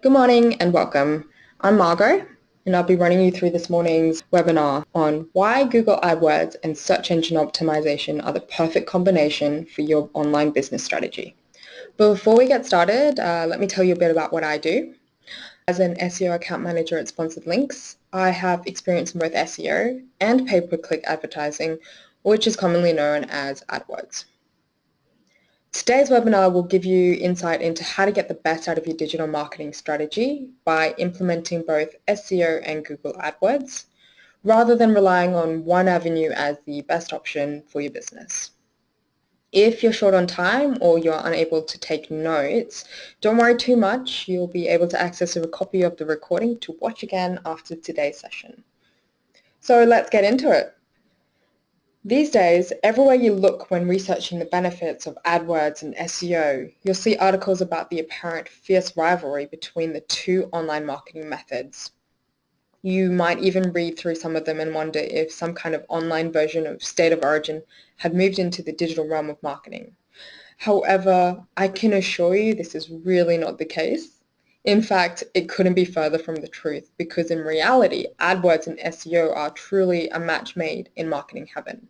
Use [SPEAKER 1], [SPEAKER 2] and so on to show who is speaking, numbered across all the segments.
[SPEAKER 1] Good morning and welcome. I'm Margot and I'll be running you through this morning's webinar on why Google AdWords and Search Engine Optimization are the perfect combination for your online business strategy. But before we get started, let me tell you a bit about what I do. As an SEO account manager at Sponsored Links, I have experience in both SEO and pay-per-click advertising, which is commonly known as AdWords. Today's webinar will give you insight into how to get the best out of your digital marketing strategy by implementing both SEO and Google AdWords, rather than relying on one avenue as the best option for your business. If you're short on time or you're unable to take notes, don't worry too much. You'll be able to access a copy of the recording to watch again after today's session. So let's get into it. These days, everywhere you look when researching the benefits of AdWords and SEO, you'll see articles about the apparent fierce rivalry between the two online marketing methods. You might even read through some of them and wonder if some kind of online version of State of Origin had moved into the digital realm of marketing. However, I can assure you this is really not the case. In fact, it couldn't be further from the truth, because in reality, AdWords and SEO are truly a match made in marketing heaven.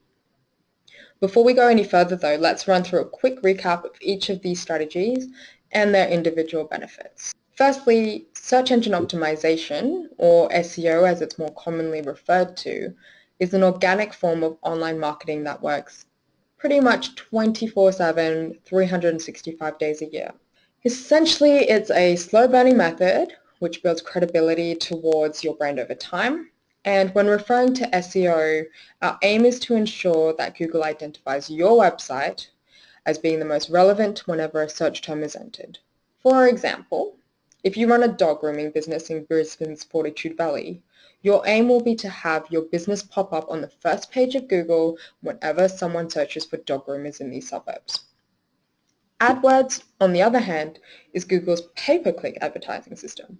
[SPEAKER 1] Before we go any further though, let's run through a quick recap of each of these strategies and their individual benefits. Firstly, search engine optimization, or SEO as it's more commonly referred to, is an organic form of online marketing that works pretty much 24/7, 365 days a year. Essentially, it's a slow-burning method which builds credibility towards your brand over time. And when referring to SEO, our aim is to ensure that Google identifies your website as being the most relevant whenever a search term is entered. For example, if you run a dog grooming business in Brisbane's Fortitude Valley, your aim will be to have your business pop up on the first page of Google whenever someone searches for dog groomers in these suburbs. AdWords, on the other hand, is Google's pay-per-click advertising system.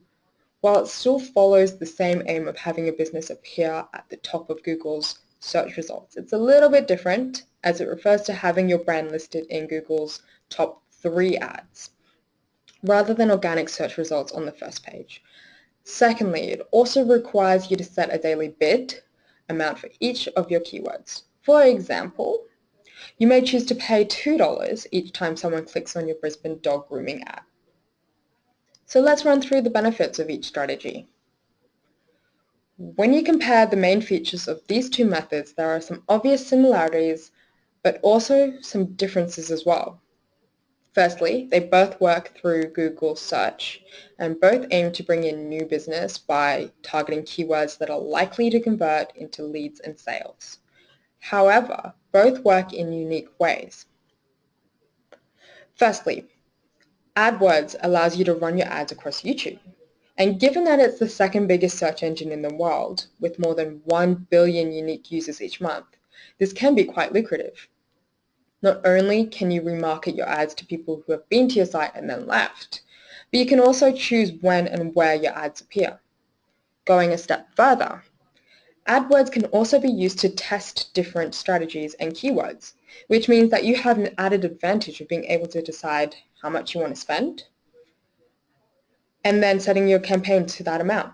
[SPEAKER 1] While it still follows the same aim of having a business appear at the top of Google's search results, it's a little bit different as it refers to having your brand listed in Google's top 3 ads, rather than organic search results on the first page. Secondly, it also requires you to set a daily bid amount for each of your keywords. For example, you may choose to pay $2 each time someone clicks on your Brisbane dog grooming ad. So let's run through the benefits of each strategy. When you compare the main features of these two methods, there are some obvious similarities, but also some differences as well. Firstly, they both work through Google Search and both aim to bring in new business by targeting keywords that are likely to convert into leads and sales. However, both work in unique ways. Firstly, AdWords allows you to run your ads across YouTube. And given that it's the second biggest search engine in the world, with more than 1 billion unique users each month, this can be quite lucrative. Not only can you remarket your ads to people who have been to your site and then left, but you can also choose when and where your ads appear. Going a step further, AdWords can also be used to test different strategies and keywords, which means that you have an added advantage of being able to decide how much you want to spend and then setting your campaign to that amount.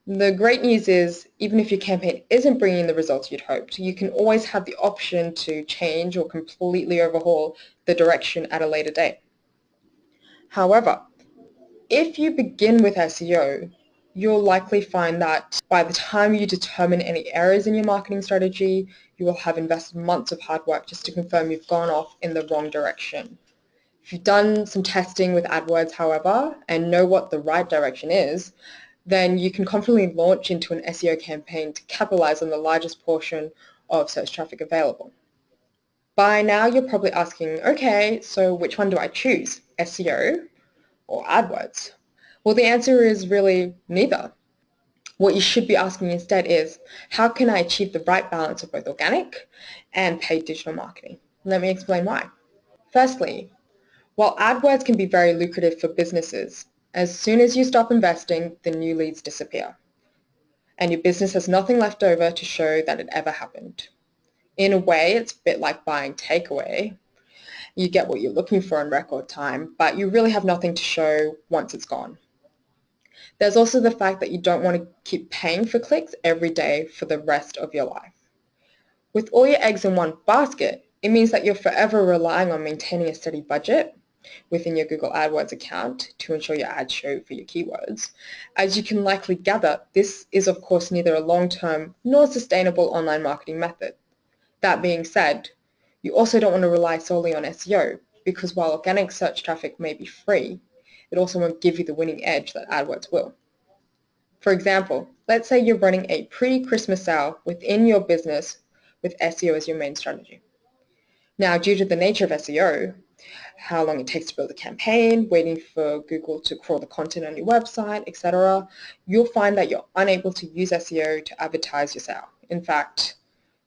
[SPEAKER 1] The great news is, even if your campaign isn't bringing the results you'd hoped, you can always have the option to change or completely overhaul the direction at a later date. However, if you begin with SEO, you'll likely find that by the time you determine any errors in your marketing strategy, you will have invested months of hard work just to confirm you've gone off in the wrong direction. If you've done some testing with AdWords, however, and know what the right direction is, then you can confidently launch into an SEO campaign to capitalize on the largest portion of search traffic available. By now, you're probably asking, okay, so which one do I choose, SEO or AdWords? Well, the answer is really neither. What you should be asking instead is, how can I achieve the right balance of both organic and paid digital marketing? Let me explain why. Firstly, while AdWords can be very lucrative for businesses, as soon as you stop investing, the new leads disappear, and your business has nothing left over to show that it ever happened. In a way, it's a bit like buying takeaway. You get what you're looking for in record time, but you really have nothing to show once it's gone. There's also the fact that you don't want to keep paying for clicks every day for the rest of your life. With all your eggs in one basket, it means that you're forever relying on maintaining a steady budget within your Google AdWords account to ensure your ads show for your keywords. As you can likely gather, this is of course neither a long-term nor sustainable online marketing method. That being said, you also don't want to rely solely on SEO because while organic search traffic may be free, it also won't give you the winning edge that AdWords will. For example, let's say you're running a pre-Christmas sale within your business with SEO as your main strategy. Now, due to the nature of SEO, how long it takes to build a campaign, waiting for Google to crawl the content on your website, etc., you'll find that you're unable to use SEO to advertise your sale. In fact,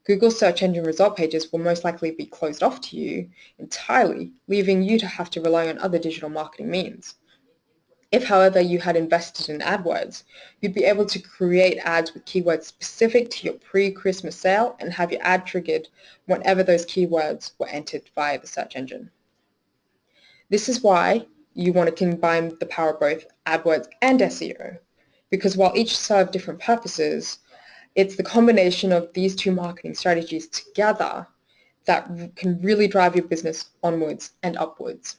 [SPEAKER 1] Google's search engine result pages will most likely be closed off to you entirely, leaving you to have to rely on other digital marketing means. If, however, you had invested in AdWords, you'd be able to create ads with keywords specific to your pre-Christmas sale and have your ad triggered whenever those keywords were entered via the search engine. This is why you want to combine the power of both AdWords and SEO, because while each serve different purposes, it's the combination of these two marketing strategies together that can really drive your business onwards and upwards.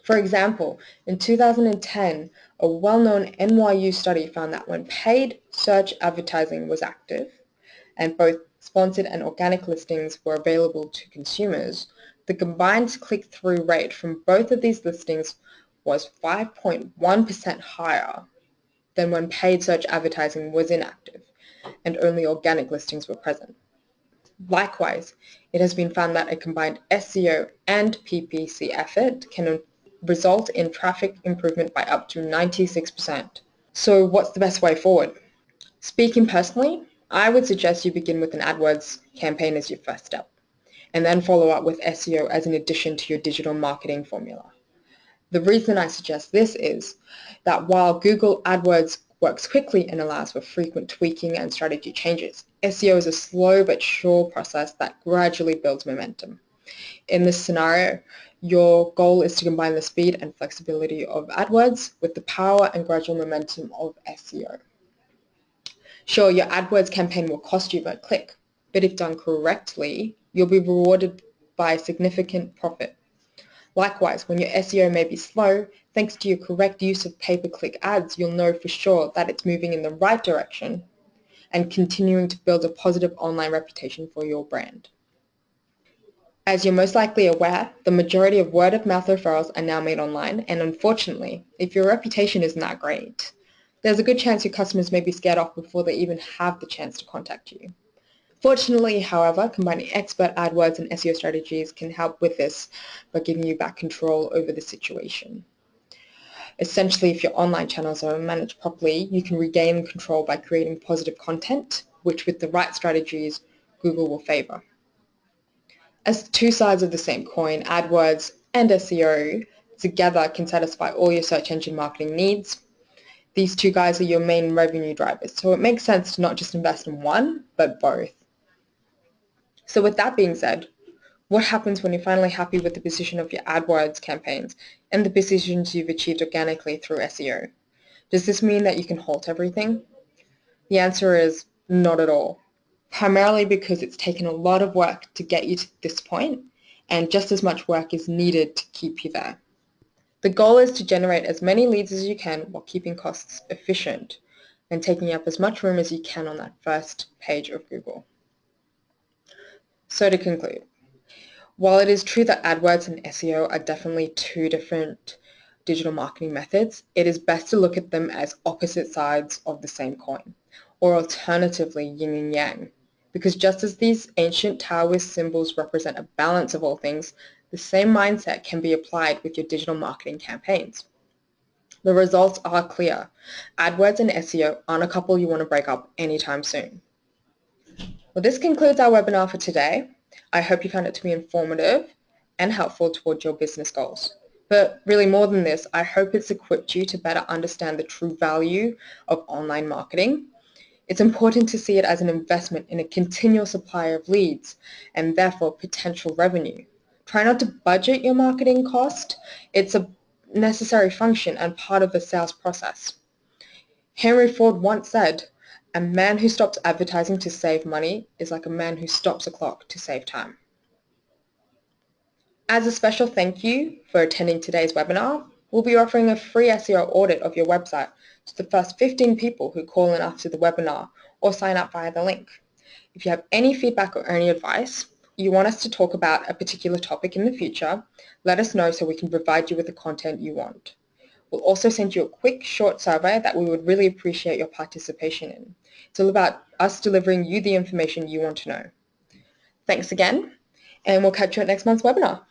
[SPEAKER 1] For example, in 2010, a well-known NYU study found that when paid search advertising was active and both sponsored and organic listings were available to consumers, the combined click-through rate from both of these listings was 5.1% higher than when paid search advertising was inactive and only organic listings were present. Likewise, it has been found that a combined SEO and PPC effort can result in traffic improvement by up to 96%. So what's the best way forward? Speaking personally, I would suggest you begin with an AdWords campaign as your first step, and then follow up with SEO as an addition to your digital marketing formula. The reason I suggest this is that while Google AdWords works quickly and allows for frequent tweaking and strategy changes, SEO is a slow but sure process that gradually builds momentum. In this scenario, your goal is to combine the speed and flexibility of AdWords with the power and gradual momentum of SEO. Sure, your AdWords campaign will cost you per click, but if done correctly, you'll be rewarded by a significant profit. Likewise, when your SEO may be slow, thanks to your correct use of pay-per-click ads, you'll know for sure that it's moving in the right direction and continuing to build a positive online reputation for your brand. As you're most likely aware, the majority of word-of-mouth referrals are now made online, and unfortunately, if your reputation isn't that great, there's a good chance your customers may be scared off before they even have the chance to contact you. Fortunately, however, combining expert AdWords and SEO strategies can help with this by giving you back control over the situation. Essentially, if your online channels are managed properly, you can regain control by creating positive content, which with the right strategies, Google will favor. As two sides of the same coin, AdWords and SEO together can satisfy all your search engine marketing needs. These two guys are your main revenue drivers, so it makes sense to not just invest in one, but both. So with that being said, what happens when you're finally happy with the position of your AdWords campaigns and the positions you've achieved organically through SEO? Does this mean that you can halt everything? The answer is not at all. Primarily because it's taken a lot of work to get you to this point, and just as much work is needed to keep you there. The goal is to generate as many leads as you can while keeping costs efficient and taking up as much room as you can on that first page of Google. So to conclude, while it is true that AdWords and SEO are definitely two different digital marketing methods, it is best to look at them as opposite sides of the same coin, or alternatively yin and yang. Because just as these ancient Taoist symbols represent a balance of all things, the same mindset can be applied with your digital marketing campaigns. The results are clear. AdWords and SEO aren't a couple you want to break up anytime soon. Well, this concludes our webinar for today. I hope you found it to be informative and helpful towards your business goals. But really more than this, I hope it's equipped you to better understand the true value of online marketing. It's important to see it as an investment in a continual supply of leads and therefore potential revenue. Try not to budget your marketing cost. It's a necessary function and part of the sales process. Henry Ford once said, "A man who stops advertising to save money is like a man who stops a clock to save time." As a special thank you for attending today's webinar, we'll be offering a free SEO audit of your website to the first 15 people who call in after the webinar or sign up via the link. If you have any feedback or any advice, you want us to talk about a particular topic in the future, let us know so we can provide you with the content you want. We'll also send you a quick, short survey that we would really appreciate your participation in. It's all about us delivering you the information you want to know. Thanks again, and we'll catch you at next month's webinar.